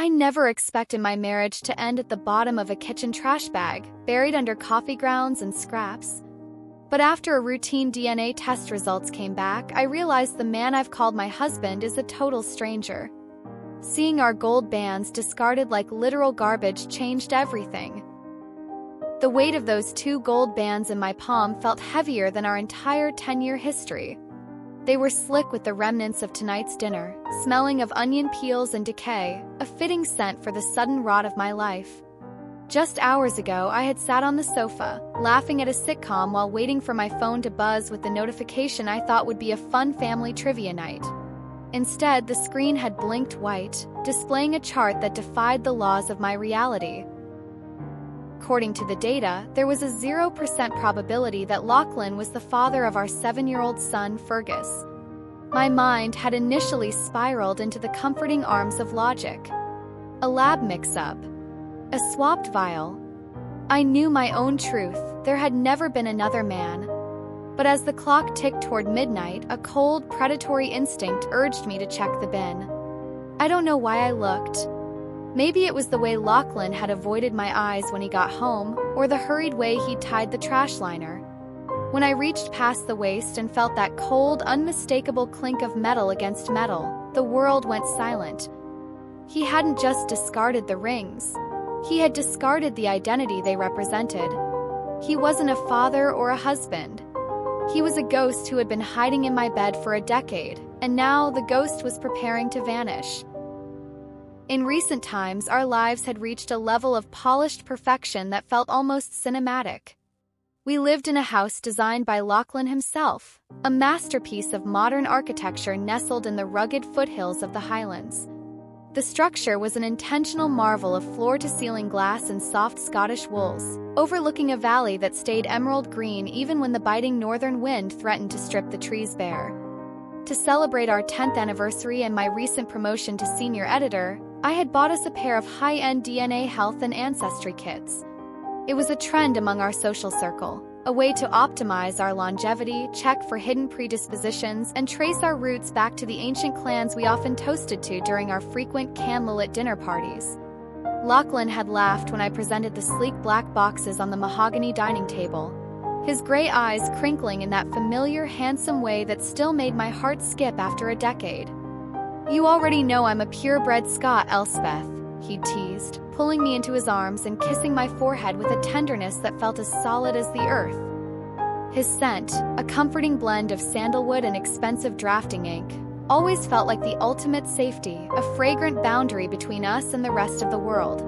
I never expected my marriage to end at the bottom of a kitchen trash bag, buried under coffee grounds and scraps. But after a routine DNA test results came back, I realized the man I've called my husband is a total stranger. Seeing our gold bands discarded like literal garbage changed everything. The weight of those 2 gold bands in my palm felt heavier than our entire 10-year history. They were slick with the remnants of tonight's dinner, smelling of onion peels and decay, a fitting scent for the sudden rot of my life. Just hours ago, I had sat on the sofa, laughing at a sitcom while waiting for my phone to buzz with the notification I thought would be a fun family trivia night. Instead, the screen had blinked white, displaying a chart that defied the laws of my reality. According to the data, there was a 0% probability that Lachlan was the father of our 7-year-old son, Fergus. My mind had initially spiraled into the comforting arms of logic. A lab mix-up. A swapped vial. I knew my own truth, there had never been another man. But as the clock ticked toward midnight, a cold, predatory instinct urged me to check the bin. I don't know why I looked. Maybe it was the way Lachlan had avoided my eyes when he got home, or the hurried way he'd tied the trash liner. When I reached past the waste and felt that cold, unmistakable clink of metal against metal, the world went silent. He hadn't just discarded the rings. He had discarded the identity they represented. He wasn't a father or a husband. He was a ghost who had been hiding in my bed for a decade, and now the ghost was preparing to vanish. In recent times, our lives had reached a level of polished perfection that felt almost cinematic. We lived in a house designed by Lachlan himself, a masterpiece of modern architecture nestled in the rugged foothills of the Highlands. The structure was an intentional marvel of floor-to-ceiling glass and soft Scottish wools, overlooking a valley that stayed emerald green even when the biting northern wind threatened to strip the trees bare. To celebrate our 10th anniversary and my recent promotion to senior editor, I had bought us a pair of high-end DNA health and ancestry kits. It was a trend among our social circle, a way to optimize our longevity, check for hidden predispositions, and trace our roots back to the ancient clans we often toasted to during our frequent candlelit dinner parties. Lachlan had laughed when I presented the sleek black boxes on the mahogany dining table, his gray eyes crinkling in that familiar, handsome way that still made my heart skip after a decade. "You already know I'm a purebred Scot, Elspeth," he teased, pulling me into his arms and kissing my forehead with a tenderness that felt as solid as the earth. His scent, a comforting blend of sandalwood and expensive drafting ink, always felt like the ultimate safety, a fragrant boundary between us and the rest of the world.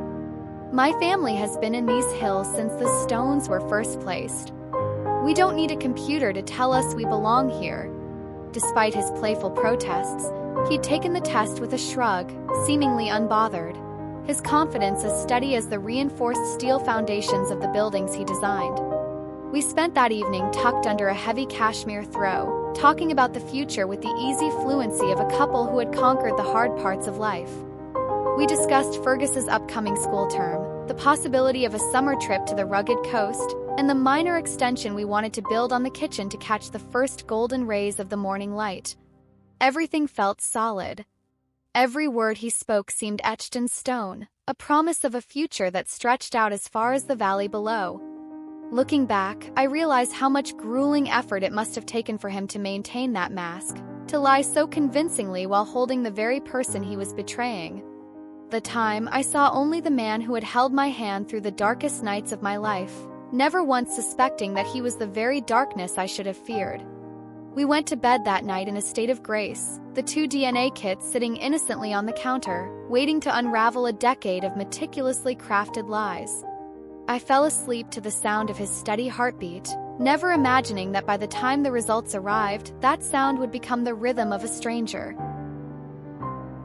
My family has been in these hills since the stones were first placed. We don't need a computer to tell us we belong here. Despite his playful protests, he'd taken the test with a shrug, seemingly unbothered, his confidence as steady as the reinforced steel foundations of the buildings he designed. We spent that evening tucked under a heavy cashmere throw, talking about the future with the easy fluency of a couple who had conquered the hard parts of life. We discussed Fergus's upcoming school term, the possibility of a summer trip to the rugged coast, and the minor extension we wanted to build on the kitchen to catch the first golden rays of the morning light. Everything felt solid. Every word he spoke seemed etched in stone, a promise of a future that stretched out as far as the valley below. Looking back, I realize how much grueling effort it must have taken for him to maintain that mask, to lie so convincingly while holding the very person he was betraying. The time, I saw only the man who had held my hand through the darkest nights of my life, never once suspecting that he was the very darkness I should have feared. We went to bed that night in a state of grace, the 2 DNA kits sitting innocently on the counter, waiting to unravel a decade of meticulously crafted lies. I fell asleep to the sound of his steady heartbeat, never imagining that by the time the results arrived, that sound would become the rhythm of a stranger.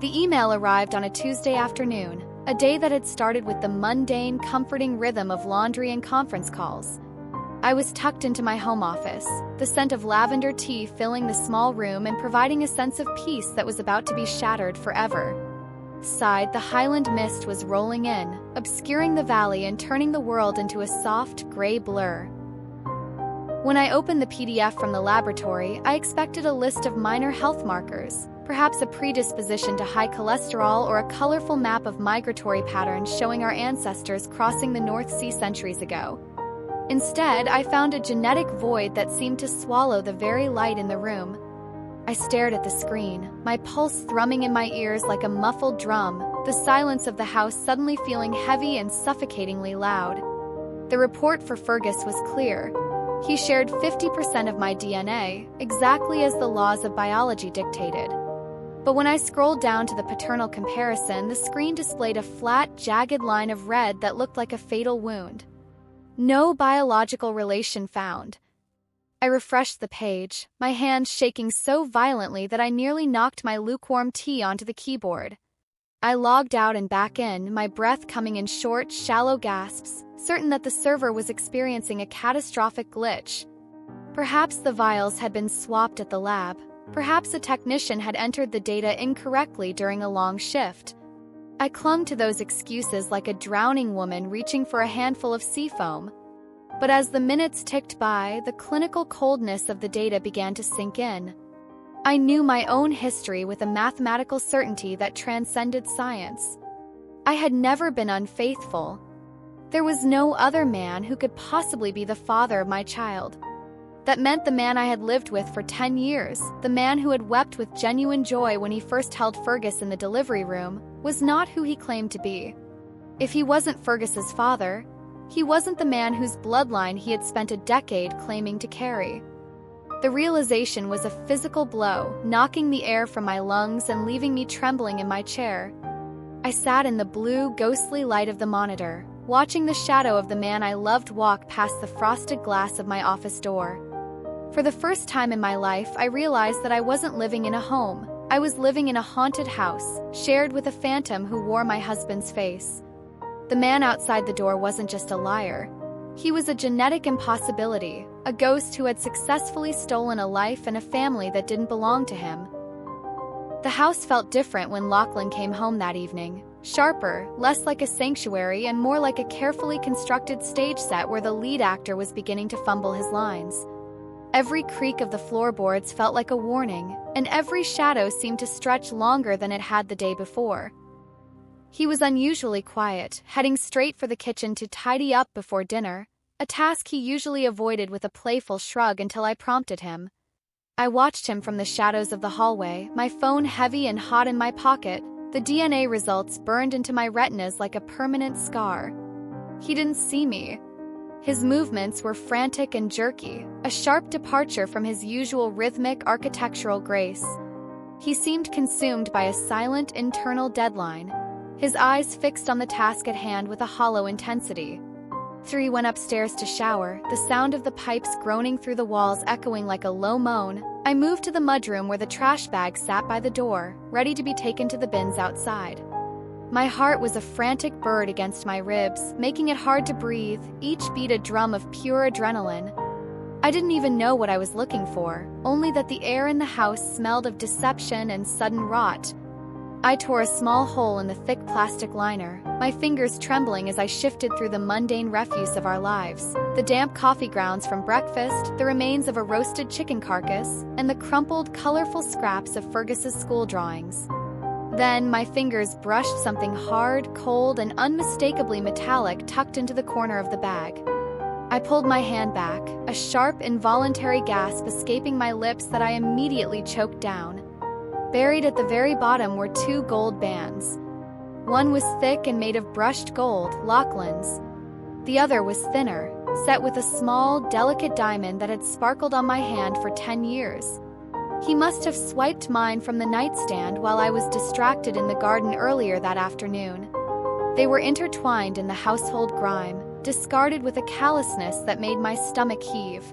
The email arrived on a Tuesday afternoon, a day that had started with the mundane, comforting rhythm of laundry and conference calls. I was tucked into my home office, the scent of lavender tea filling the small room and providing a sense of peace that was about to be shattered forever. Outside, the highland mist was rolling in, obscuring the valley and turning the world into a soft, gray blur. When I opened the PDF from the laboratory, I expected a list of minor health markers, perhaps a predisposition to high cholesterol or a colorful map of migratory patterns showing our ancestors crossing the North Sea centuries ago. Instead, I found a genetic void that seemed to swallow the very light in the room. I stared at the screen, my pulse thrumming in my ears like a muffled drum, the silence of the house suddenly feeling heavy and suffocatingly loud. The report for Fergus was clear. He shared 50% of my DNA, exactly as the laws of biology dictated. But when I scrolled down to the paternal comparison, the screen displayed a flat, jagged line of red that looked like a fatal wound. No biological relation found. I refreshed the page, my hands shaking so violently that I nearly knocked my lukewarm tea onto the keyboard. I logged out and back in, my breath coming in short, shallow gasps, certain that the server was experiencing a catastrophic glitch. Perhaps the vials had been swapped at the lab. Perhaps a technician had entered the data incorrectly during a long shift. I clung to those excuses like a drowning woman reaching for a handful of sea foam. But as the minutes ticked by, the clinical coldness of the data began to sink in. I knew my own history with a mathematical certainty that transcended science. I had never been unfaithful. There was no other man who could possibly be the father of my child. That meant the man I had lived with for 10 years, the man who had wept with genuine joy when he first held Fergus in the delivery room, was not who he claimed to be. If he wasn't Fergus's father, he wasn't the man whose bloodline he had spent a decade claiming to carry. The realization was a physical blow, knocking the air from my lungs and leaving me trembling in my chair. I sat in the blue, ghostly light of the monitor, watching the shadow of the man I loved walk past the frosted glass of my office door. For the first time in my life, I realized that I wasn't living in a home. I was living in a haunted house, shared with a phantom who wore my husband's face. The man outside the door wasn't just a liar. He was a genetic impossibility, a ghost who had successfully stolen a life and a family that didn't belong to him. The house felt different when Lachlan came home that evening. Sharper, less like a sanctuary and more like a carefully constructed stage set where the lead actor was beginning to fumble his lines. Every creak of the floorboards felt like a warning, and every shadow seemed to stretch longer than it had the day before. He was unusually quiet, heading straight for the kitchen to tidy up before dinner, a task he usually avoided with a playful shrug until I prompted him. I watched him from the shadows of the hallway, my phone heavy and hot in my pocket, the DNA results burned into my retinas like a permanent scar. He didn't see me. His movements were frantic and jerky, a sharp departure from his usual rhythmic architectural grace. He seemed consumed by a silent internal deadline, his eyes fixed on the task at hand with a hollow intensity. 3 went upstairs to shower, the sound of the pipes groaning through the walls echoing like a low moan. I moved to the mudroom where the trash bag sat by the door, ready to be taken to the bins outside. My heart was a frantic bird against my ribs, making it hard to breathe, each beat a drum of pure adrenaline. I didn't even know what I was looking for, only that the air in the house smelled of deception and sudden rot. I tore a small hole in the thick plastic liner, my fingers trembling as I shifted through the mundane refuse of our lives, the damp coffee grounds from breakfast, the remains of a roasted chicken carcass, and the crumpled, colorful scraps of Fergus's school drawings. Then my fingers brushed something hard, cold, and unmistakably metallic tucked into the corner of the bag. I pulled my hand back, a sharp, involuntary gasp escaping my lips that I immediately choked down. Buried at the very bottom were 2 gold bands. One was thick and made of brushed gold, Lachlan's. The other was thinner, set with a small, delicate diamond that had sparkled on my hand for 10 years. He must have swiped mine from the nightstand while I was distracted in the garden earlier that afternoon. They were intertwined in the household grime, discarded with a callousness that made my stomach heave.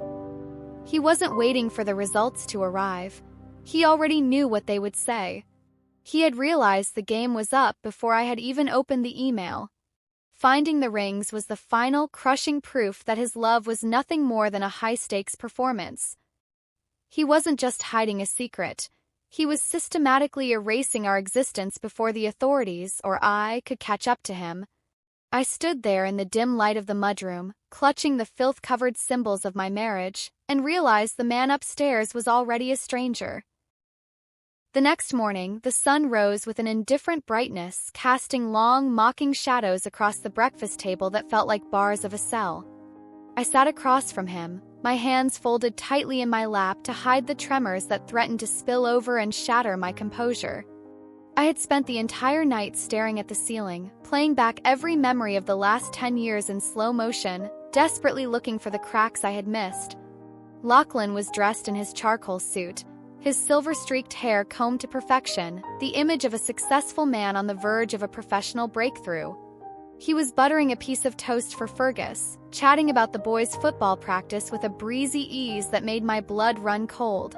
He wasn't waiting for the results to arrive. He already knew what they would say. He had realized the game was up before I had even opened the email. Finding the rings was the final, crushing proof that his love was nothing more than a high-stakes performance. He wasn't just hiding a secret. He was systematically erasing our existence before the authorities, or I, could catch up to him. I stood there in the dim light of the mudroom, clutching the filth-covered symbols of my marriage, and realized the man upstairs was already a stranger. The next morning, the sun rose with an indifferent brightness, casting long, mocking shadows across the breakfast table that felt like bars of a cell. I sat across from him, my hands folded tightly in my lap to hide the tremors that threatened to spill over and shatter my composure. I had spent the entire night staring at the ceiling, playing back every memory of the last 10 years in slow motion, desperately looking for the cracks I had missed. Lachlan was dressed in his charcoal suit, his silver-streaked hair combed to perfection, the image of a successful man on the verge of a professional breakthrough. He was buttering a piece of toast for Fergus, chatting about the boys' football practice with a breezy ease that made my blood run cold.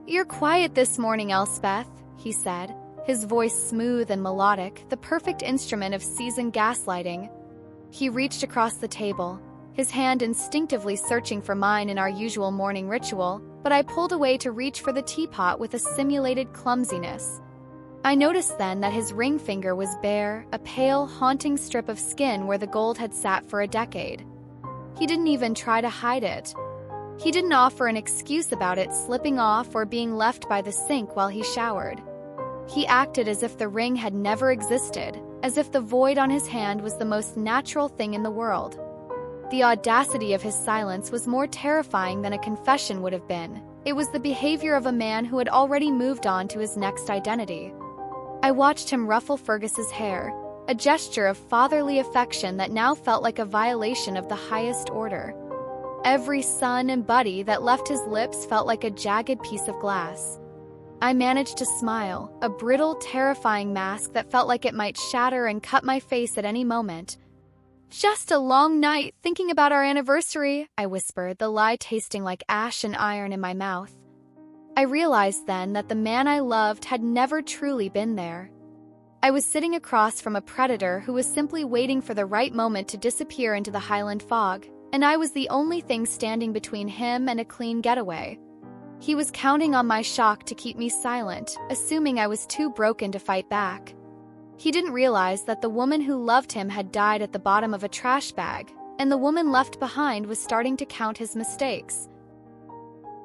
"You're quiet this morning, Elspeth," he said, his voice smooth and melodic, the perfect instrument of seasoned gaslighting. He reached across the table, his hand instinctively searching for mine in our usual morning ritual, but I pulled away to reach for the teapot with a simulated clumsiness. I noticed then that his ring finger was bare, a pale, haunting strip of skin where the gold had sat for a decade. He didn't even try to hide it. He didn't offer an excuse about it slipping off or being left by the sink while he showered. He acted as if the ring had never existed, as if the void on his hand was the most natural thing in the world. The audacity of his silence was more terrifying than a confession would have been. It was the behavior of a man who had already moved on to his next identity. I watched him ruffle Fergus's hair, a gesture of fatherly affection that now felt like a violation of the highest order. Every son and buddy that left his lips felt like a jagged piece of glass. I managed to smile, a brittle, terrifying mask that felt like it might shatter and cut my face at any moment. "Just a long night thinking about our anniversary," I whispered, the lie tasting like ash and iron in my mouth. I realized then that the man I loved had never truly been there. I was sitting across from a predator who was simply waiting for the right moment to disappear into the Highland fog, and I was the only thing standing between him and a clean getaway. He was counting on my shock to keep me silent, assuming I was too broken to fight back. He didn't realize that the woman who loved him had died at the bottom of a trash bag, and the woman left behind was starting to count his mistakes.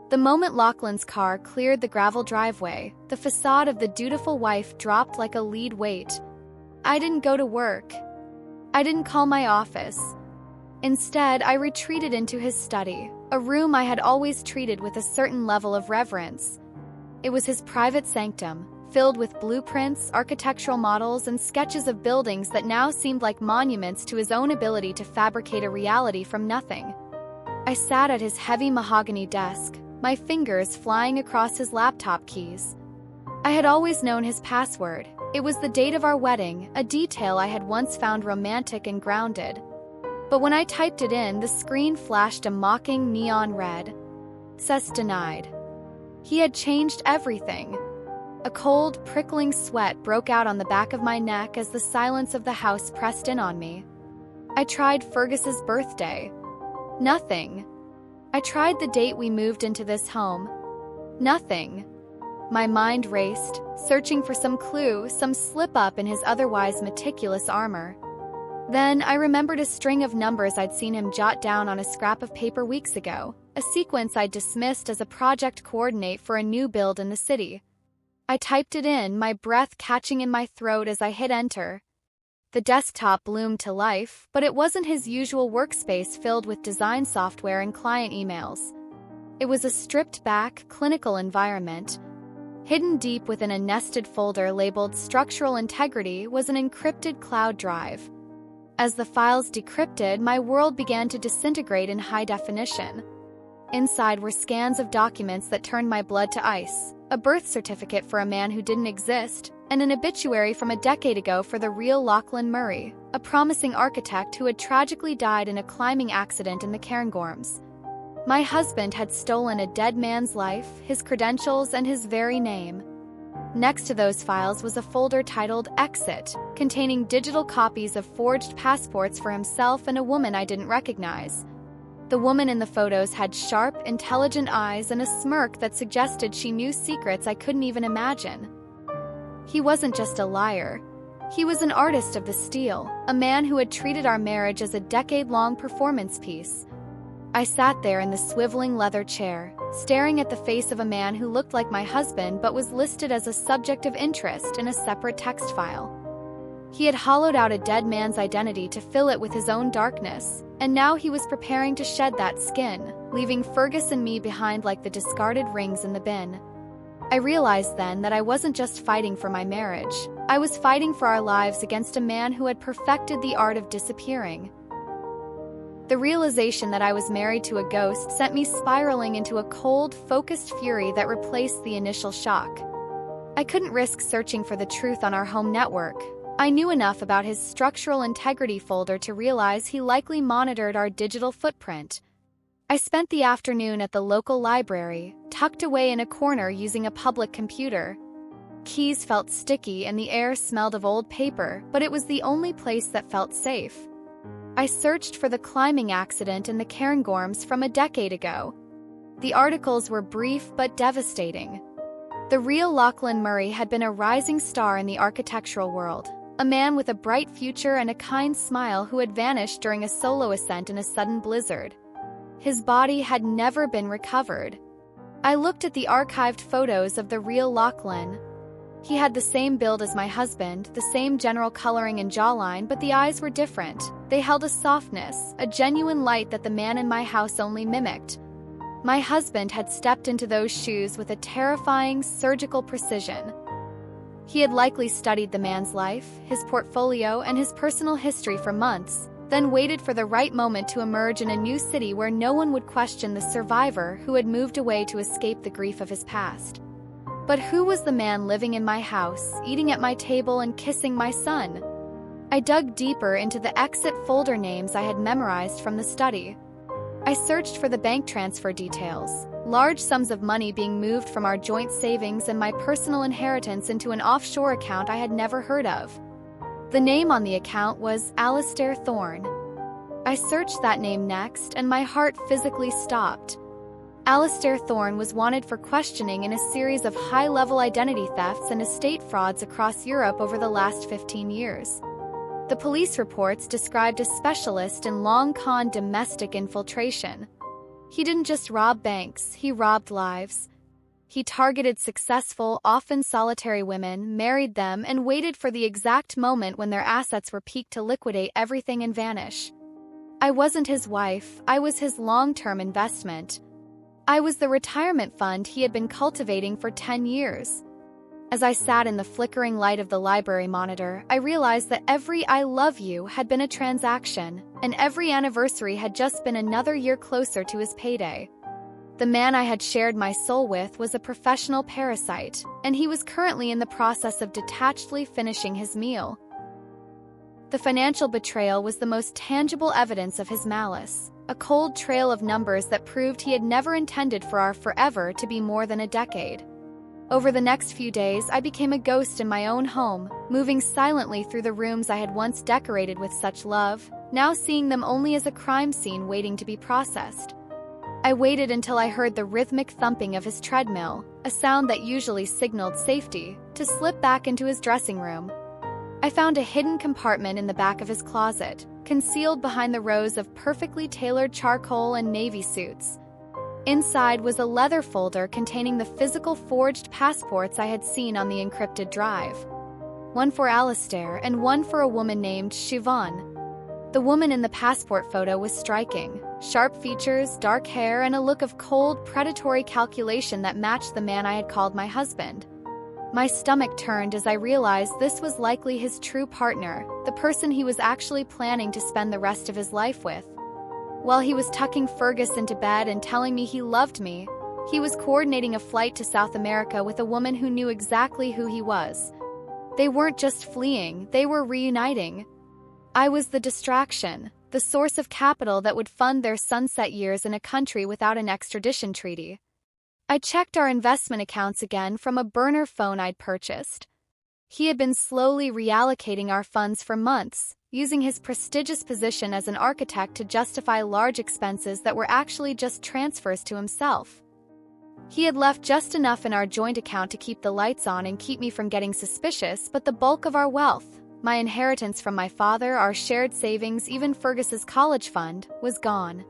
The moment Lachlan's car cleared the gravel driveway, the facade of the dutiful wife dropped like a lead weight. I didn't go to work. I didn't call my office. Instead, I retreated into his study, a room I had always treated with a certain level of reverence. It was his private sanctum, filled with blueprints, architectural models, and sketches of buildings that now seemed like monuments to his own ability to fabricate a reality from nothing. I sat at his heavy mahogany desk, my fingers flying across his laptop keys. I had always known his password. It was the date of our wedding, a detail I had once found romantic and grounded. But when I typed it in, the screen flashed a mocking neon red. "Access denied." He had changed everything. A cold, prickling sweat broke out on the back of my neck as the silence of the house pressed in on me. I tried Fergus's birthday. Nothing. I tried the date we moved into this home. Nothing. My mind raced, searching for some clue, some slip-up in his otherwise meticulous armor. Then I remembered a string of numbers I'd seen him jot down on a scrap of paper weeks ago, a sequence I'd dismissed as a project coordinate for a new build in the city. I typed it in, my breath catching in my throat as I hit enter. The desktop bloomed to life, but it wasn't his usual workspace filled with design software and client emails. It was a stripped-back, clinical environment. Hidden deep within a nested folder labeled Structural Integrity was an encrypted cloud drive. As the files decrypted, my world began to disintegrate in high definition. Inside were scans of documents that turned my blood to ice, a birth certificate for a man who didn't exist, and an obituary from a decade ago for the real Lachlan Murray, a promising architect who had tragically died in a climbing accident in the Cairngorms. My husband had stolen a dead man's life, his credentials, and his very name. Next to those files was a folder titled Exit, containing digital copies of forged passports for himself and a woman I didn't recognize. The woman in the photos had sharp, intelligent eyes and a smirk that suggested she knew secrets I couldn't even imagine. He wasn't just a liar. He was an artist of the steel, a man who had treated our marriage as a decade-long performance piece. I sat there in the swiveling leather chair, staring at the face of a man who looked like my husband but was listed as a subject of interest in a separate text file. He had hollowed out a dead man's identity to fill it with his own darkness, and now he was preparing to shed that skin, leaving Fergus and me behind like the discarded rings in the bin. I realized then that I wasn't just fighting for my marriage, I was fighting for our lives against a man who had perfected the art of disappearing. The realization that I was married to a ghost sent me spiraling into a cold, focused fury that replaced the initial shock. I couldn't risk searching for the truth on our home network. I knew enough about his structural integrity folder to realize he likely monitored our digital footprint. I spent the afternoon at the local library, tucked away in a corner using a public computer. Keys felt sticky and the air smelled of old paper, but it was the only place that felt safe. I searched for the climbing accident in the Cairngorms from a decade ago. The articles were brief but devastating. The real Lachlan Murray had been a rising star in the architectural world, a man with a bright future and a kind smile who had vanished during a solo ascent in a sudden blizzard. His body had never been recovered. I looked at the archived photos of the real Lachlan. He had the same build as my husband, the same general coloring and jawline, but the eyes were different. They held a softness, a genuine light that the man in my house only mimicked. My husband had stepped into those shoes with a terrifying, surgical precision. He had likely studied the man's life, his portfolio, and his personal history for months, then waited for the right moment to emerge in a new city where no one would question the survivor who had moved away to escape the grief of his past. But who was the man living in my house, eating at my table and kissing my son? I dug deeper into the exit folder names I had memorized from the study. I searched for the bank transfer details, large sums of money being moved from our joint savings and my personal inheritance into an offshore account I had never heard of. The name on the account was Alistair Thorne. I searched that name next, and my heart physically stopped. Alistair Thorne was wanted for questioning in a series of high-level identity thefts and estate frauds across Europe over the last 15 years. The police reports described a specialist in long-con domestic infiltration. He didn't just rob banks, he robbed lives. He targeted successful, often solitary women, married them, and waited for the exact moment when their assets were peaked to liquidate everything and vanish. I wasn't his wife, I was his long-term investment. I was the retirement fund he had been cultivating for 10 years. As I sat in the flickering light of the library monitor, I realized that every "I love you" had been a transaction, and every anniversary had just been another year closer to his payday. The man I had shared my soul with was a professional parasite, and he was currently in the process of detachedly finishing his meal. The financial betrayal was the most tangible evidence of his malice, a cold trail of numbers that proved he had never intended for our forever to be more than a decade. Over the next few days, I became a ghost in my own home, moving silently through the rooms I had once decorated with such love, now seeing them only as a crime scene waiting to be processed. I waited until I heard the rhythmic thumping of his treadmill, a sound that usually signaled safety, to slip back into his dressing room. I found a hidden compartment in the back of his closet, concealed behind the rows of perfectly tailored charcoal and navy suits. Inside was a leather folder containing the physical forged passports I had seen on the encrypted drive. One for Alistair and one for a woman named Siobhan. The woman in the passport photo was striking, sharp features, dark hair, and a look of cold, predatory calculation that matched the man I had called my husband. My stomach turned as I realized this was likely his true partner, the person he was actually planning to spend the rest of his life with. While he was tucking Fergus into bed and telling me he loved me, he was coordinating a flight to South America with a woman who knew exactly who he was. They weren't just fleeing, they were reuniting. I was the distraction, the source of capital that would fund their sunset years in a country without an extradition treaty. I checked our investment accounts again from a burner phone I'd purchased. He had been slowly reallocating our funds for months, using his prestigious position as an architect to justify large expenses that were actually just transfers to himself. He had left just enough in our joint account to keep the lights on and keep me from getting suspicious, but the bulk of our wealth, my inheritance from my father, our shared savings, even Fergus's college fund, was gone.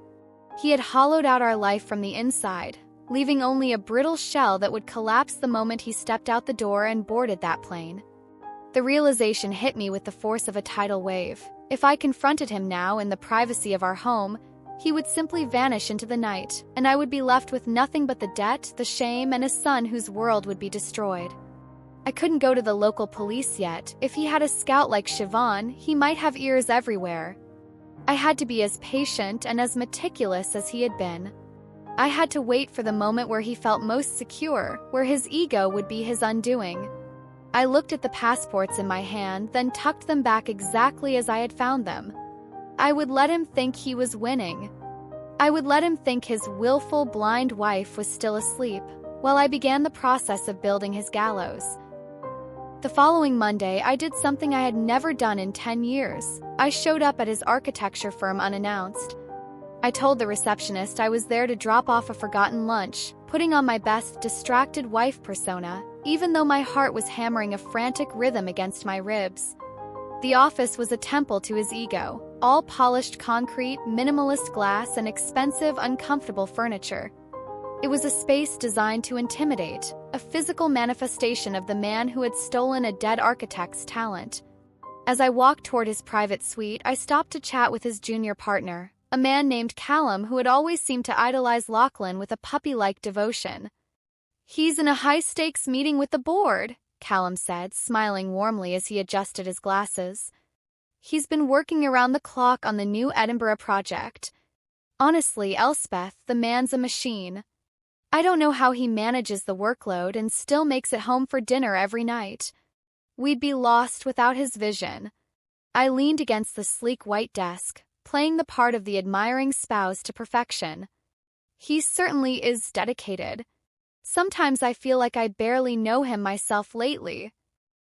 He had hollowed out our life from the inside. leaving only a brittle shell that would collapse the moment he stepped out the door and boarded that plane. The realization hit me with the force of a tidal wave. If I confronted him now in the privacy of our home, he would simply vanish into the night, and I would be left with nothing but the debt, the shame, and a son whose world would be destroyed. I couldn't go to the local police yet. If he had a scout like Siobhan, he might have ears everywhere. I had to be as patient and as meticulous as he had been. I had to wait for the moment where he felt most secure, where his ego would be his undoing. I looked at the passports in my hand, then tucked them back exactly as I had found them. I would let him think he was winning. I would let him think his willful, blind wife was still asleep, while I began the process of building his gallows. The following Monday, I did something I had never done in 10 years. I showed up at his architecture firm unannounced. I told the receptionist I was there to drop off a forgotten lunch, putting on my best distracted wife persona, even though my heart was hammering a frantic rhythm against my ribs. The office was a temple to his ego, all polished concrete, minimalist glass, and expensive, uncomfortable furniture. It was a space designed to intimidate, a physical manifestation of the man who had stolen a dead architect's talent. As I walked toward his private suite, I stopped to chat with his junior partner, a man named Callum who had always seemed to idolize Lachlan with a puppy-like devotion. "He's in a high-stakes meeting with the board," Callum said, smiling warmly as he adjusted his glasses. "He's been working around the clock on the new Edinburgh project. Honestly, Elspeth, the man's a machine. I don't know how he manages the workload and still makes it home for dinner every night. We'd be lost without his vision." I leaned against the sleek white desk, playing the part of the admiring spouse to perfection. "He certainly is dedicated. Sometimes I feel like I barely know him myself lately.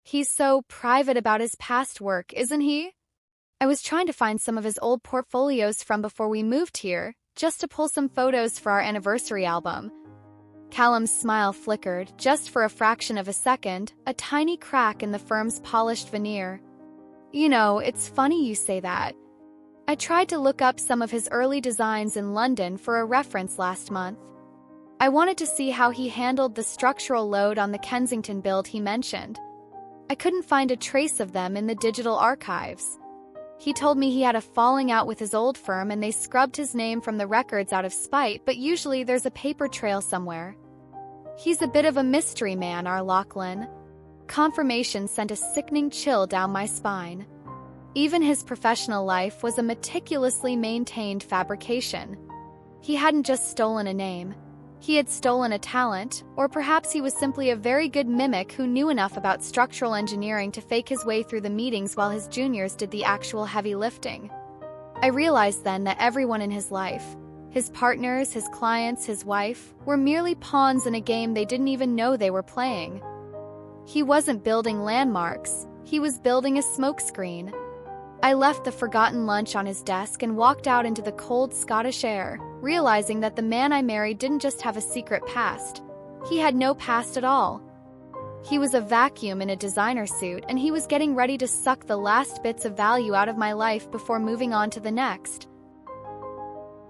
He's so private about his past work, isn't he? I was trying to find some of his old portfolios from before we moved here, just to pull some photos for our anniversary album." Callum's smile flickered, just for a fraction of a second, a tiny crack in the firm's polished veneer. "You know, it's funny you say that. I tried to look up some of his early designs in London for a reference last month. I wanted to see how he handled the structural load on the Kensington build he mentioned. I couldn't find a trace of them in the digital archives. He told me he had a falling out with his old firm and they scrubbed his name from the records out of spite, but usually there's a paper trail somewhere. He's a bit of a mystery man, our Lachlan." Confirmation sent a sickening chill down my spine. Even his professional life was a meticulously maintained fabrication. He hadn't just stolen a name. He had stolen a talent, or perhaps he was simply a very good mimic who knew enough about structural engineering to fake his way through the meetings while his juniors did the actual heavy lifting. I realized then that everyone in his life, his partners, his clients, his wife, were merely pawns in a game they didn't even know they were playing. He wasn't building landmarks, he was building a smokescreen. I left the forgotten lunch on his desk and walked out into the cold Scottish air, realizing that the man I married didn't just have a secret past. He had no past at all. He was a vacuum in a designer suit, and he was getting ready to suck the last bits of value out of my life before moving on to the next.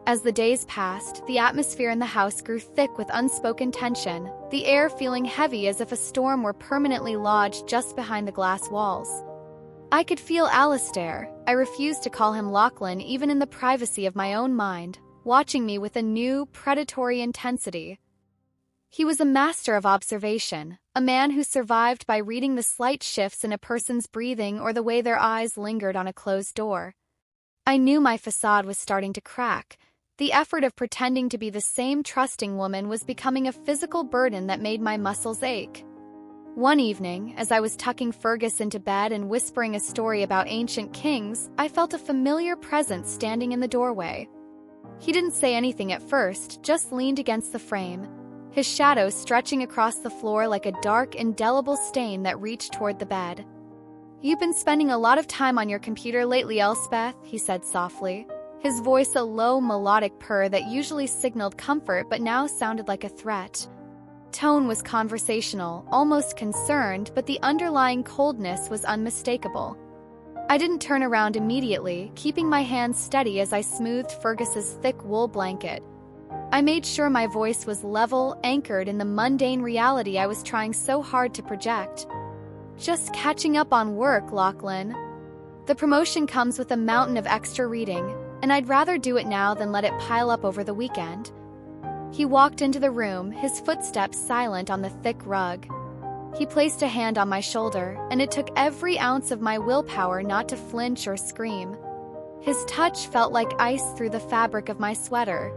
As the days passed, the atmosphere in the house grew thick with unspoken tension, the air feeling heavy as if a storm were permanently lodged just behind the glass walls. I could feel Alistair, I refused to call him Lachlan even in the privacy of my own mind, watching me with a new, predatory intensity. He was a master of observation, a man who survived by reading the slight shifts in a person's breathing or the way their eyes lingered on a closed door. I knew my facade was starting to crack. The effort of pretending to be the same trusting woman was becoming a physical burden that made my muscles ache. One evening, as I was tucking Fergus into bed and whispering a story about ancient kings, I felt a familiar presence standing in the doorway. He didn't say anything at first, just leaned against the frame, his shadow stretching across the floor like a dark, indelible stain that reached toward the bed. "You've been spending a lot of time on your computer lately, Elspeth," he said softly, his voice a low, melodic purr that usually signaled comfort but now sounded like a threat. Tone was conversational, almost concerned, but the underlying coldness was unmistakable. I didn't turn around immediately, keeping my hands steady as I smoothed Fergus's thick wool blanket. I made sure my voice was level, anchored in the mundane reality I was trying so hard to project. Just catching up on work, Lachlan. The promotion comes with a mountain of extra reading, and I'd rather do it now than let it pile up over the weekend. He walked into the room, his footsteps silent on the thick rug. He placed a hand on my shoulder, and it took every ounce of my willpower not to flinch or scream. His touch felt like ice through the fabric of my sweater.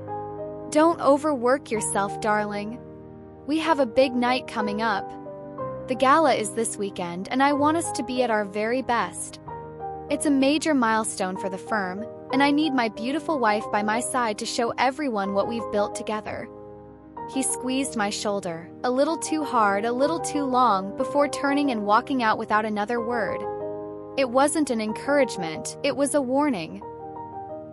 Don't overwork yourself, darling. We have a big night coming up. The gala is this weekend, and I want us to be at our very best. It's a major milestone for the firm, and I need my beautiful wife by my side to show everyone what we've built together. He squeezed my shoulder, a little too hard, a little too long, before turning and walking out without another word. It wasn't an encouragement, it was a warning.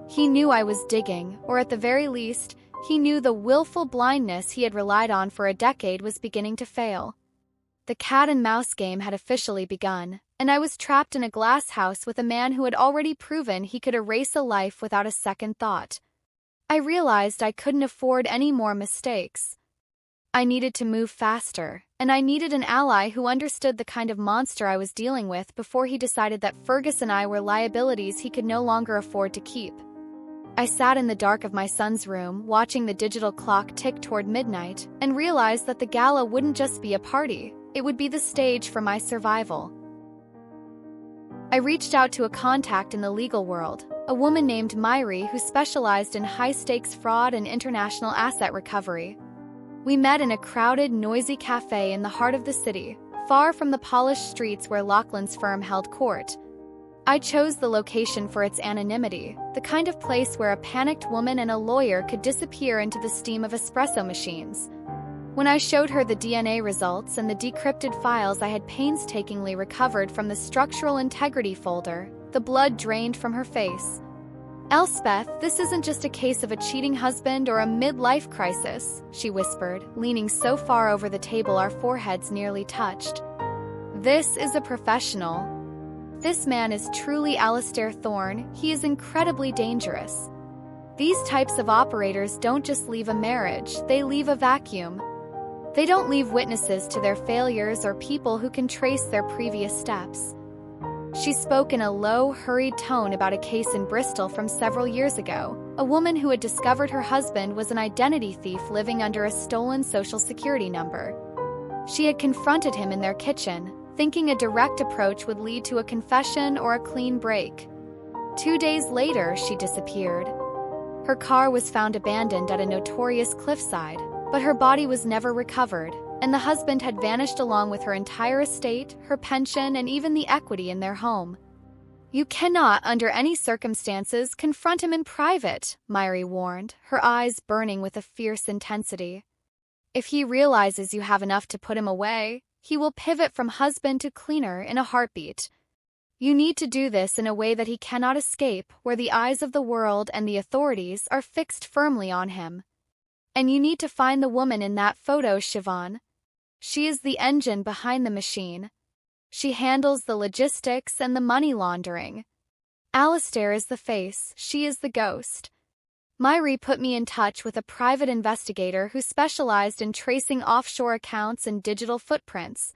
He knew I was digging, or at the very least, he knew the willful blindness he had relied on for a decade was beginning to fail. The cat-and-mouse game had officially begun, and I was trapped in a glass house with a man who had already proven he could erase a life without a second thought. I realized I couldn't afford any more mistakes. I needed to move faster, and I needed an ally who understood the kind of monster I was dealing with before he decided that Fergus and I were liabilities he could no longer afford to keep. I sat in the dark of my son's room, watching the digital clock tick toward midnight, and realized that the gala wouldn't just be a party, it would be the stage for my survival. I reached out to a contact in the legal world, a woman named Myri who specialized in high-stakes fraud and international asset recovery. We met in a crowded, noisy cafe in the heart of the city, far from the polished streets where Lachlan's firm held court. I chose the location for its anonymity, the kind of place where a panicked woman and a lawyer could disappear into the steam of espresso machines. When I showed her the DNA results and the decrypted files I had painstakingly recovered from the structural integrity folder, the blood drained from her face. "Elspeth, this isn't just a case of a cheating husband or a midlife crisis," she whispered, leaning so far over the table our foreheads nearly touched. "This is a professional. This man is truly Alistair Thorne. He is incredibly dangerous. These types of operators don't just leave a marriage, they leave a vacuum. They don't leave witnesses to their failures or people who can trace their previous steps." She spoke in a low, hurried tone about a case in Bristol from several years ago, a woman who had discovered her husband was an identity thief living under a stolen social security number. She had confronted him in their kitchen, thinking a direct approach would lead to a confession or a clean break. 2 days later, she disappeared. Her car was found abandoned at a notorious cliffside, but her body was never recovered, and the husband had vanished along with her entire estate, her pension, and even the equity in their home. "You cannot, under any circumstances, confront him in private," Myri warned, her eyes burning with a fierce intensity. "If he realizes you have enough to put him away, he will pivot from husband to cleaner in a heartbeat. You need to do this in a way that he cannot escape, where the eyes of the world and the authorities are fixed firmly on him. And you need to find the woman in that photo, Siobhan. She is the engine behind the machine. She handles the logistics and the money laundering. Alistair is the face, she is the ghost." Myri put me in touch with a private investigator who specialized in tracing offshore accounts and digital footprints.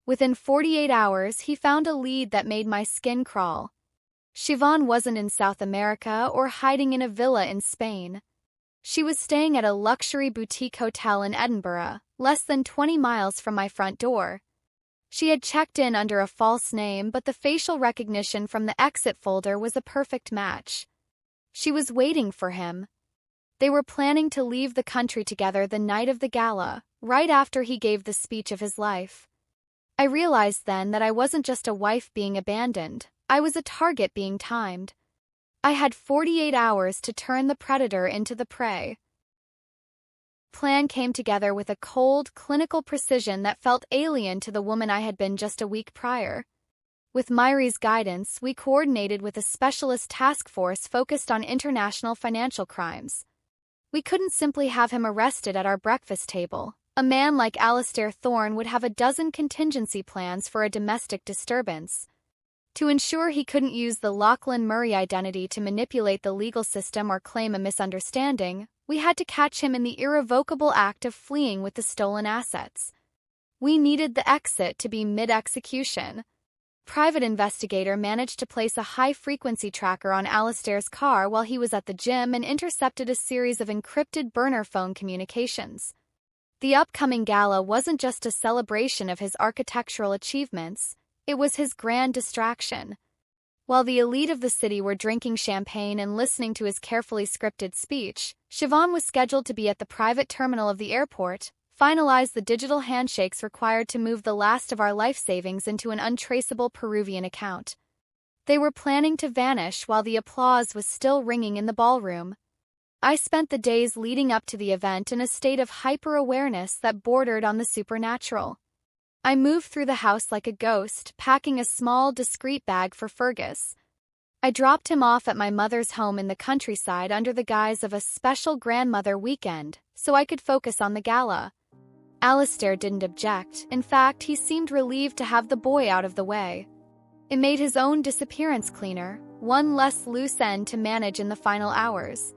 Within 48 hours, he found a lead that made my skin crawl. Siobhan wasn't in South America or hiding in a villa in Spain. She was staying at a luxury boutique hotel in Edinburgh, less than 20 miles from my front door. She had checked in under a false name, but the facial recognition from the exit folder was a perfect match. She was waiting for him. They were planning to leave the country together the night of the gala, right after he gave the speech of his life. I realized then that I wasn't just a wife being abandoned, I was a target being timed. I had 48 hours to turn the predator into the prey. Plan came together with a cold, clinical precision that felt alien to the woman I had been just a week prior. With Myri's guidance, we coordinated with a specialist task force focused on international financial crimes. We couldn't simply have him arrested at our breakfast table. A man like Alistair Thorne would have a dozen contingency plans for a domestic disturbance. To ensure he couldn't use the Lachlan Murray identity to manipulate the legal system or claim a misunderstanding, We had to catch him in the irrevocable act of fleeing with the stolen assets. We needed the exit to be mid-execution. Private investigator managed to place a high-frequency tracker on Alistair's car while he was at the gym and intercepted a series of encrypted burner phone communications. The upcoming gala wasn't just a celebration of his architectural achievements, it was his grand distraction. While the elite of the city were drinking champagne and listening to his carefully scripted speech, Siobhan was scheduled to be at the private terminal of the airport, finalize the digital handshakes required to move the last of our life savings into an untraceable Peruvian account. They were planning to vanish while the applause was still ringing in the ballroom. I spent the days leading up to the event in a state of hyper-awareness that bordered on the supernatural. I moved through the house like a ghost, packing a small, discreet bag for Fergus. I dropped him off at my mother's home in the countryside under the guise of a special grandmother weekend, so I could focus on the gala. Alistair didn't object. In fact, he seemed relieved to have the boy out of the way. It made his own disappearance cleaner, one less loose end to manage in the final hours.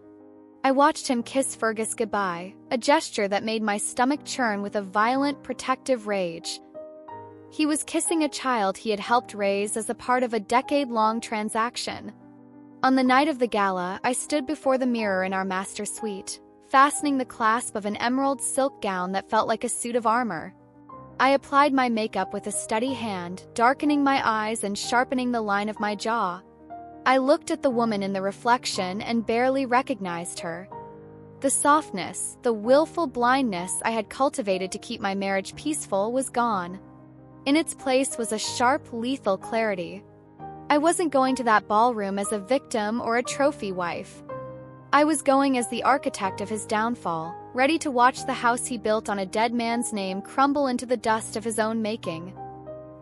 I watched him kiss Fergus goodbye, a gesture that made my stomach churn with a violent, protective rage. He was kissing a child he had helped raise as a part of a decade-long transaction. On the night of the gala, I stood before the mirror in our master suite, fastening the clasp of an emerald silk gown that felt like a suit of armor. I applied my makeup with a steady hand, darkening my eyes and sharpening the line of my jaw. I looked at the woman in the reflection and barely recognized her. The softness, the willful blindness I had cultivated to keep my marriage peaceful was gone. In its place was a sharp, lethal clarity. I wasn't going to that ballroom as a victim or a trophy wife. I was going as the architect of his downfall, ready to watch the house he built on a dead man's name crumble into the dust of his own making.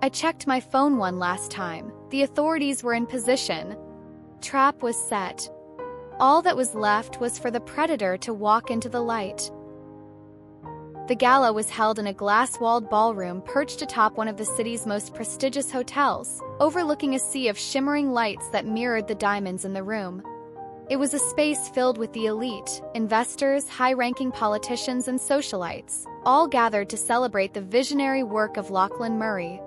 I checked my phone one last time. The authorities were in position. Trap was set. All that was left was for the predator to walk into the light. The gala was held in a glass-walled ballroom perched atop one of the city's most prestigious hotels, overlooking a sea of shimmering lights that mirrored the diamonds in the room. It was a space filled with the elite, investors, high-ranking politicians, and socialites, all gathered to celebrate the visionary work of Lachlan Murray.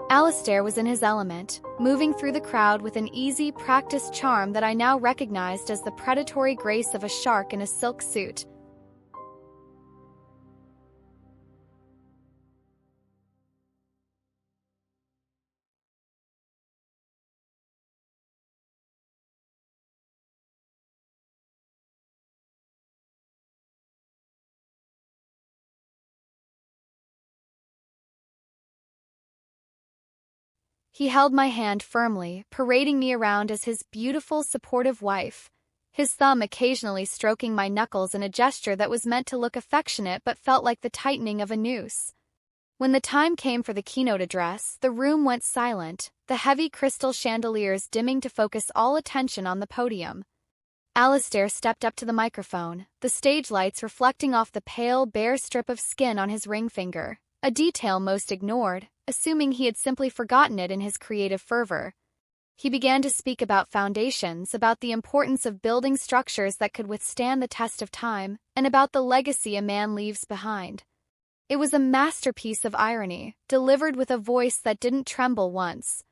Alistair was in his element, moving through the crowd with an easy, practiced charm that I now recognized as the predatory grace of a shark in a silk suit. He held my hand firmly, parading me around as his beautiful, supportive wife, his thumb occasionally stroking my knuckles in a gesture that was meant to look affectionate but felt like the tightening of a noose. When the time came for the keynote address, the room went silent, the heavy crystal chandeliers dimming to focus all attention on the podium. Alistair stepped up to the microphone, the stage lights reflecting off the pale, bare strip of skin on his ring finger, a detail most ignored, assuming he had simply forgotten it in his creative fervor. He began to speak about foundations, about the importance of building structures that could withstand the test of time, and about the legacy a man leaves behind. It was a masterpiece of irony, delivered with a voice that didn't tremble once.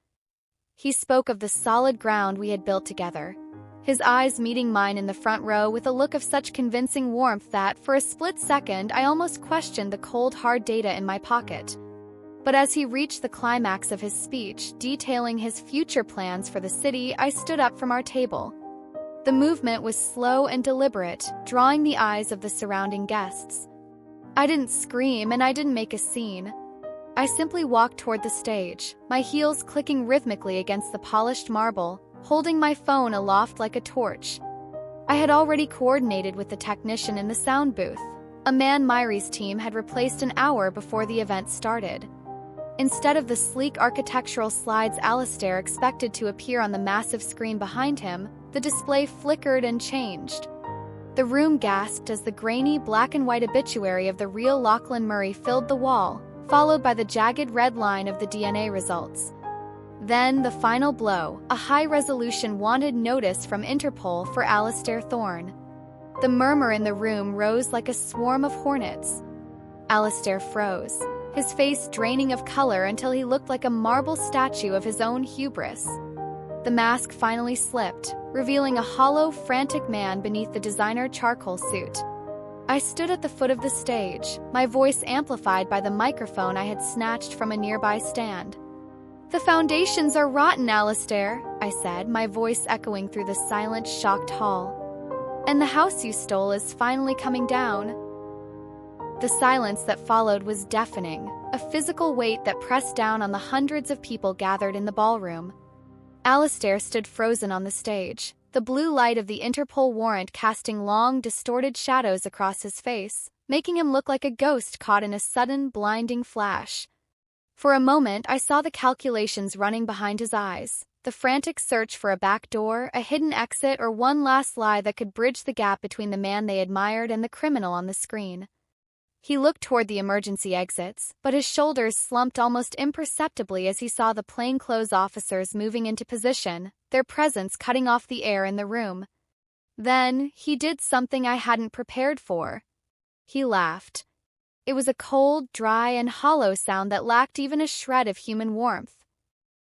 He spoke of the solid ground we had built together, his eyes meeting mine in the front row with a look of such convincing warmth that, for a split second, I almost questioned the cold, hard data in my pocket. But as he reached the climax of his speech, detailing his future plans for the city, I stood up from our table. The movement was slow and deliberate, drawing the eyes of the surrounding guests. I didn't scream and I didn't make a scene. I simply walked toward the stage, my heels clicking rhythmically against the polished marble, holding my phone aloft like a torch. I had already coordinated with the technician in the sound booth, a man Myri's team had replaced an hour before the event started. Instead of the sleek architectural slides Alistair expected to appear on the massive screen behind him, the display flickered and changed. The room gasped as the grainy black-and-white obituary of the real Lachlan Murray filled the wall, followed by the jagged red line of the DNA results. Then the final blow, a high-resolution wanted notice from Interpol for Alistair Thorne. The murmur in the room rose like a swarm of hornets. Alistair froze, his face draining of color until he looked like a marble statue of his own hubris. The mask finally slipped, revealing a hollow, frantic man beneath the designer charcoal suit. I stood at the foot of the stage, my voice amplified by the microphone I had snatched from a nearby stand. "The foundations are rotten, Alistair," I said, my voice echoing through the silent, shocked hall. "And the house you stole is finally coming down." The silence that followed was deafening, a physical weight that pressed down on the hundreds of people gathered in the ballroom. Alistair stood frozen on the stage, the blue light of the Interpol warrant casting long, distorted shadows across his face, making him look like a ghost caught in a sudden, blinding flash. For a moment, I saw the calculations running behind his eyes, the frantic search for a back door, a hidden exit, or one last lie that could bridge the gap between the man they admired and the criminal on the screen. He looked toward the emergency exits, but his shoulders slumped almost imperceptibly as he saw the plainclothes officers moving into position, their presence cutting off the air in the room. Then, he did something I hadn't prepared for. He laughed. It was a cold, dry, and hollow sound that lacked even a shred of human warmth.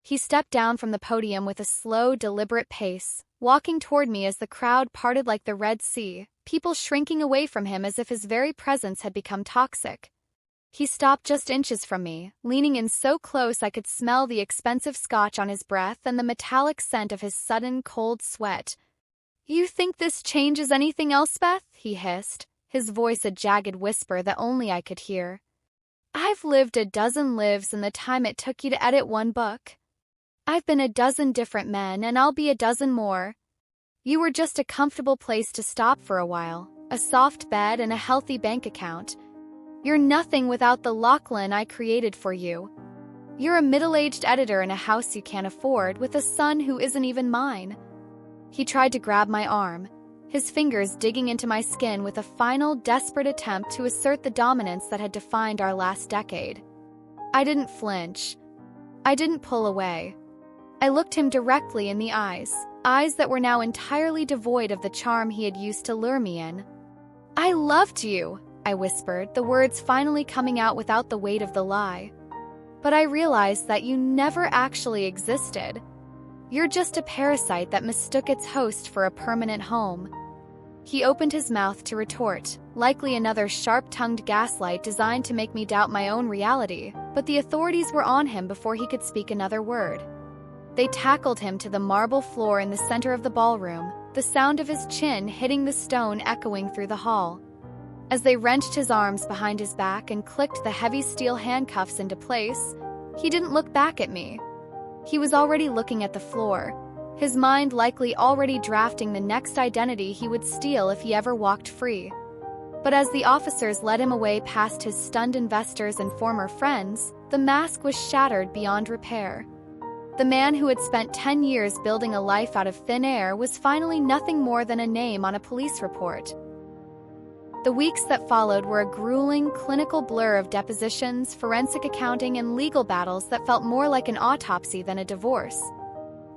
He stepped down from the podium with a slow, deliberate pace, walking toward me as the crowd parted like the Red Sea, people shrinking away from him as if his very presence had become toxic. He stopped just inches from me, leaning in so close I could smell the expensive scotch on his breath and the metallic scent of his sudden, cold sweat. "You think this changes anything, Elspeth?" he hissed, his voice a jagged whisper that only I could hear. "I've lived a dozen lives in the time it took you to edit one book. I've been a dozen different men, and I'll be a dozen more. You were just a comfortable place to stop for a while, a soft bed and a healthy bank account. You're nothing without the Lachlan I created for you. You're a middle-aged editor in a house you can't afford, with a son who isn't even mine." He tried to grab my arm, his fingers digging into my skin with a final, desperate attempt to assert the dominance that had defined our last decade. I didn't flinch. I didn't pull away. I looked him directly in the eyes that were now entirely devoid of the charm he had used to lure me in. "I loved you," I whispered, the words finally coming out without the weight of the lie. "But I realized that you never actually existed. You're just a parasite that mistook its host for a permanent home." He opened his mouth to retort, likely another sharp-tongued gaslight designed to make me doubt my own reality, but the authorities were on him before he could speak another word. They tackled him to the marble floor in the center of the ballroom, the sound of his chin hitting the stone echoing through the hall. As they wrenched his arms behind his back and clicked the heavy steel handcuffs into place, he didn't look back at me. He was already looking at the floor, his mind likely already drafting the next identity he would steal if he ever walked free. But as the officers led him away past his stunned investors and former friends, the mask was shattered beyond repair. The man who had spent 10 years building a life out of thin air was finally nothing more than a name on a police report. The weeks that followed were a grueling, clinical blur of depositions, forensic accounting, and legal battles that felt more like an autopsy than a divorce.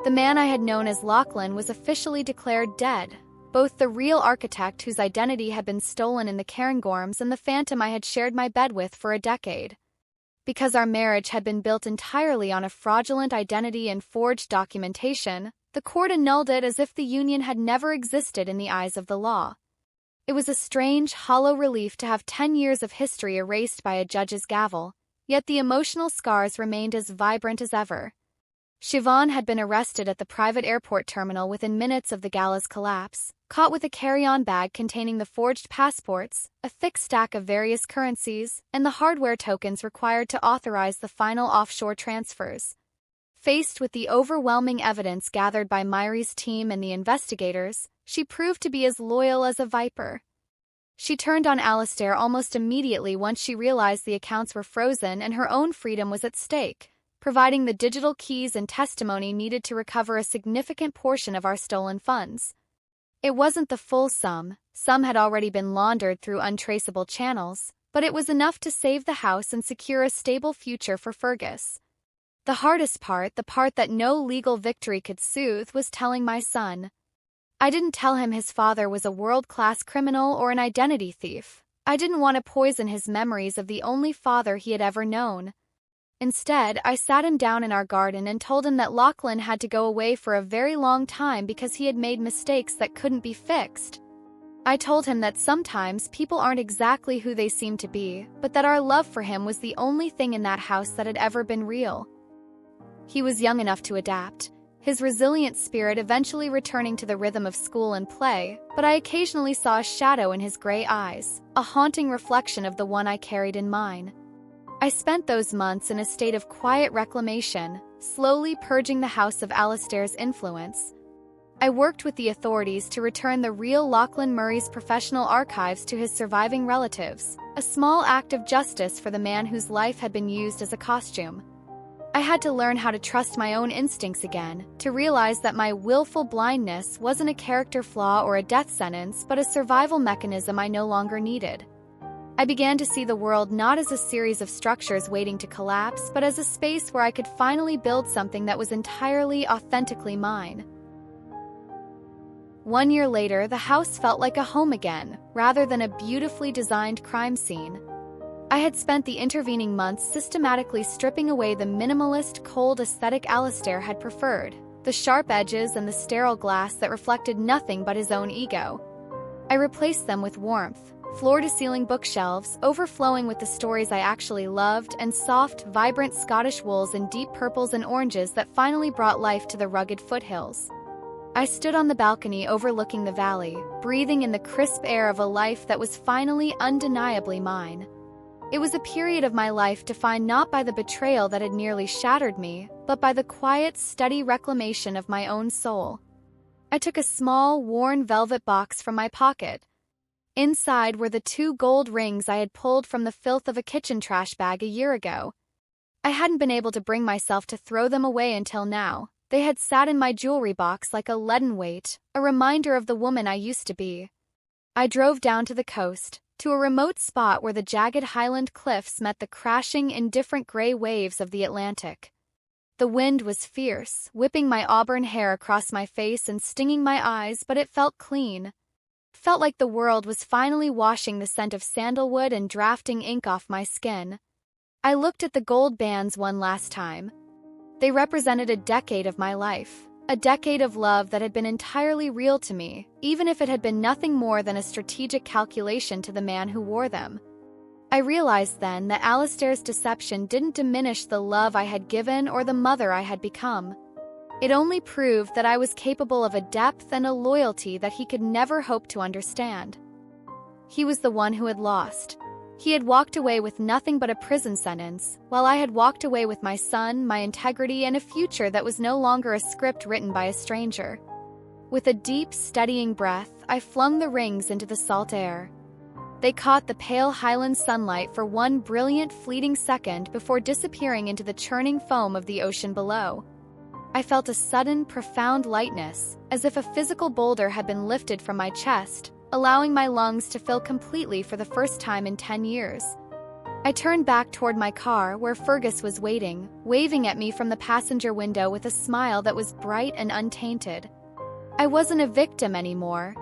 The man I had known as Lachlan was officially declared dead, both the real architect whose identity had been stolen in the Cairngorms and the phantom I had shared my bed with for a decade. Because our marriage had been built entirely on a fraudulent identity and forged documentation, the court annulled it as if the union had never existed in the eyes of the law. It was a strange, hollow relief to have 10 years of history erased by a judge's gavel, yet the emotional scars remained as vibrant as ever. Siobhan had been arrested at the private airport terminal within minutes of the gala's collapse, caught with a carry-on bag containing the forged passports, a thick stack of various currencies, and the hardware tokens required to authorize the final offshore transfers. Faced with the overwhelming evidence gathered by Myri's team and the investigators, she proved to be as loyal as a viper. She turned on Alistair almost immediately once she realized the accounts were frozen and her own freedom was at stake, providing the digital keys and testimony needed to recover a significant portion of our stolen funds. It wasn't the full sum, some had already been laundered through untraceable channels, but it was enough to save the house and secure a stable future for Fergus. The hardest part, the part that no legal victory could soothe, was telling my son. I didn't tell him his father was a world-class criminal or an identity thief. I didn't want to poison his memories of the only father he had ever known. Instead, I sat him down in our garden and told him that Lachlan had to go away for a very long time because he had made mistakes that couldn't be fixed. I told him that sometimes people aren't exactly who they seem to be, but that our love for him was the only thing in that house that had ever been real. He was young enough to adapt, his resilient spirit eventually returning to the rhythm of school and play, but I occasionally saw a shadow in his gray eyes, a haunting reflection of the one I carried in mine. I spent those months in a state of quiet reclamation, slowly purging the house of Alistair's influence. I worked with the authorities to return the real Lachlan Murray's professional archives to his surviving relatives, a small act of justice for the man whose life had been used as a costume. I had to learn how to trust my own instincts again, to realize that my willful blindness wasn't a character flaw or a death sentence but a survival mechanism I no longer needed. I began to see the world not as a series of structures waiting to collapse, but as a space where I could finally build something that was entirely, authentically mine. 1 year later, the house felt like a home again, rather than a beautifully designed crime scene. I had spent the intervening months systematically stripping away the minimalist, cold aesthetic Alistair had preferred, the sharp edges and the sterile glass that reflected nothing but his own ego. I replaced them with warmth, floor-to-ceiling bookshelves overflowing with the stories I actually loved, and soft, vibrant Scottish wools in deep purples and oranges that finally brought life to the rugged foothills. I stood on the balcony overlooking the valley, breathing in the crisp air of a life that was finally undeniably mine. It was a period of my life defined not by the betrayal that had nearly shattered me, but by the quiet, steady reclamation of my own soul. I took a small, worn velvet box from my pocket. Inside were the 2 gold rings I had pulled from the filth of a kitchen trash bag a year ago. I hadn't been able to bring myself to throw them away until now. They had sat in my jewelry box like a leaden weight, a reminder of the woman I used to be. I drove down to the coast, to a remote spot where the jagged highland cliffs met the crashing, indifferent gray waves of the Atlantic. The wind was fierce, whipping my auburn hair across my face and stinging my eyes, but it felt clean. It felt like the world was finally washing the scent of sandalwood and drafting ink off my skin. I looked at the gold bands one last time. They represented a decade of my life, a decade of love that had been entirely real to me, even if it had been nothing more than a strategic calculation to the man who wore them. I realized then that Alistair's deception didn't diminish the love I had given or the mother I had become. It only proved that I was capable of a depth and a loyalty that he could never hope to understand. He was the one who had lost. He had walked away with nothing but a prison sentence, while I had walked away with my son, my integrity, and a future that was no longer a script written by a stranger. With a deep, steadying breath, I flung the rings into the salt air. They caught the pale highland sunlight for one brilliant, fleeting second before disappearing into the churning foam of the ocean below. I felt a sudden, profound lightness, as if a physical boulder had been lifted from my chest, allowing my lungs to fill completely for the first time in 10 years. I turned back toward my car, where Fergus was waiting, waving at me from the passenger window with a smile that was bright and untainted. I wasn't a victim anymore.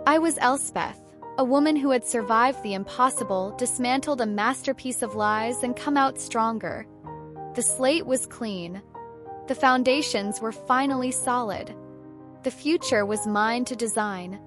I was Elspeth, a woman who had survived the impossible, dismantled a masterpiece of lies, and come out stronger. The slate was clean. The foundations were finally solid. The future was mine to design.